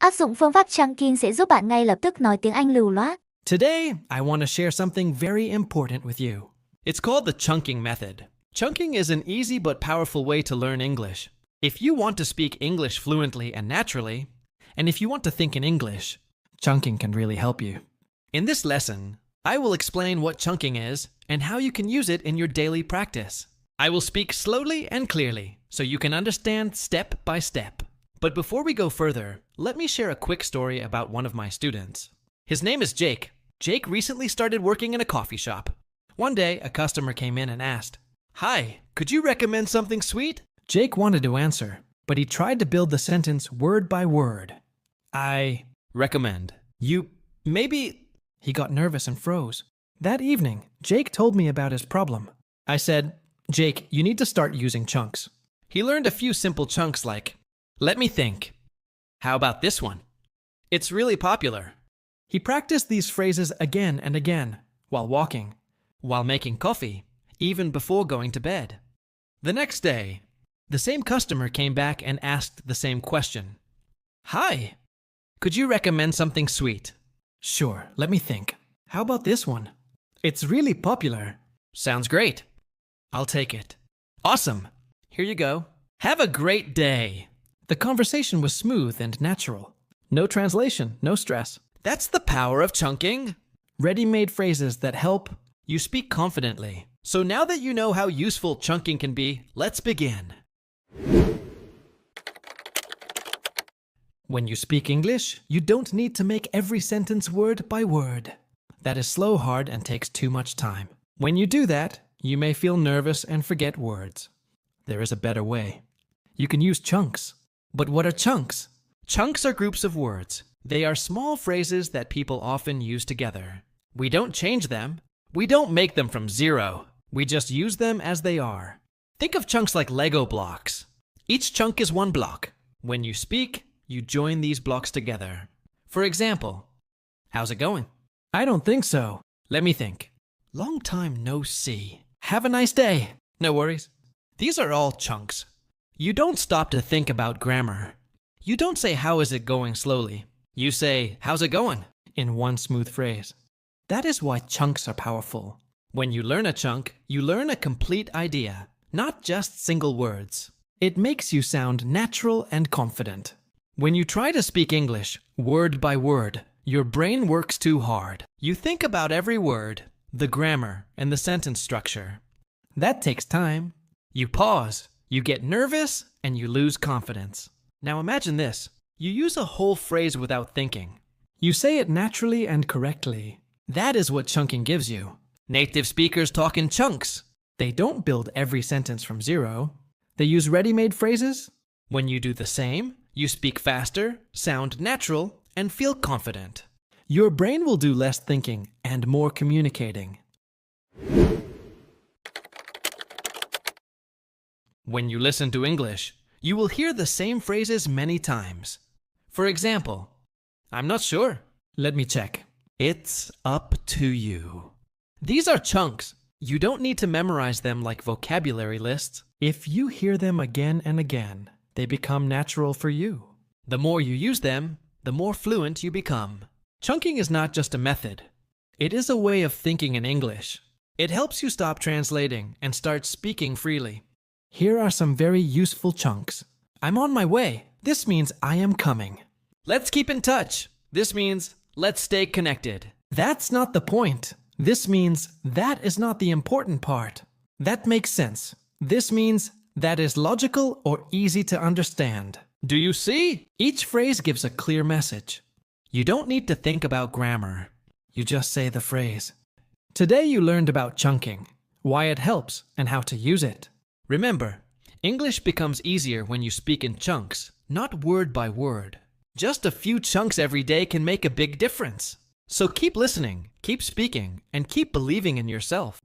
Áp dụng phương pháp chunking sẽ giúp bạn ngay lập tức nói tiếng Anh lưu loát. Today, I want to share something very important with you. It's called the chunking method. Chunking is an easy but powerful way to learn English. If you want to speak English fluently and naturally, and if you want to think in English, chunking can really help you. In this lesson, I will explain what chunking is and how you can use it in your daily practice. I will speak slowly and clearly so you can understand step by step. But before we go further, let me share a quick story about one of my students. His name is Jake. Jake recently started working in a coffee shop. One day, a customer came in and asked, "Hi, could you recommend something sweet?" Jake wanted to answer, but he tried to build the sentence word by word. I recommend. You, maybe... He got nervous and froze. That evening, Jake told me about his problem. I said, "Jake, you need to start using chunks." He learned a few simple chunks like, "Let me think. How about this one? It's really popular." He practiced these phrases again and again, while walking, while making coffee, even before going to bed. The next day, the same customer came back and asked the same question. "Hi, could you recommend something sweet?" "Sure, let me think. How about this one? It's really popular." "Sounds great. I'll take it." "Awesome. Here you go. Have a great day." The conversation was smooth and natural. No translation, no stress. That's the power of chunking. Ready-made phrases that help you speak confidently. So now that you know how useful chunking can be, let's begin. When you speak English, you don't need to make every sentence word by word. That is slow, hard, and takes too much time. When you do that, you may feel nervous and forget words. There is a better way. You can use chunks. But what are chunks? Chunks are groups of words. They are small phrases that people often use together. We don't change them. We don't make them from zero. We just use them as they are. Think of chunks like Lego blocks. Each chunk is one block. When you speak, you join these blocks together. For example, "How's it going?" "I don't think so." "Let me think." "Long time no see." "Have a nice day." "No worries." These are all chunks. You don't stop to think about grammar. You don't say "How is it going?" slowly. You say "How's it going?" in one smooth phrase. That is why chunks are powerful. When you learn a chunk, you learn a complete idea, not just single words. It makes you sound natural and confident. When you try to speak English, word by word, your brain works too hard. You think about every word, the grammar, and the sentence structure. That takes time. You pause, you get nervous, and you lose confidence. Now imagine this. You use a whole phrase without thinking. You say it naturally and correctly. That is what chunking gives you. Native speakers talk in chunks. They don't build every sentence from zero. They use ready-made phrases. When you do the same, you speak faster, sound natural, and feel confident. Your brain will do less thinking and more communicating. When you listen to English, you will hear the same phrases many times. For example, "I'm not sure." "Let me check." "It's up to you." These are chunks. You don't need to memorize them like vocabulary lists. If you hear them again and again, they become natural for you. The more you use them, the more fluent you become. Chunking is not just a method. It is a way of thinking in English. It helps you stop translating and start speaking freely. Here are some very useful chunks. "I'm on my way." This means I am coming. "Let's keep in touch." This means let's stay connected. That's not the point. This means that is not the important part. That makes sense. This means that is logical or easy to understand. Do you see? Each phrase gives a clear message. You don't need to think about grammar. You just say the phrase. Today you learned about chunking, why it helps, and how to use it. Remember, English becomes easier when you speak in chunks, not word by word. Just a few chunks every day can make a big difference. So keep listening, keep speaking, and keep believing in yourself.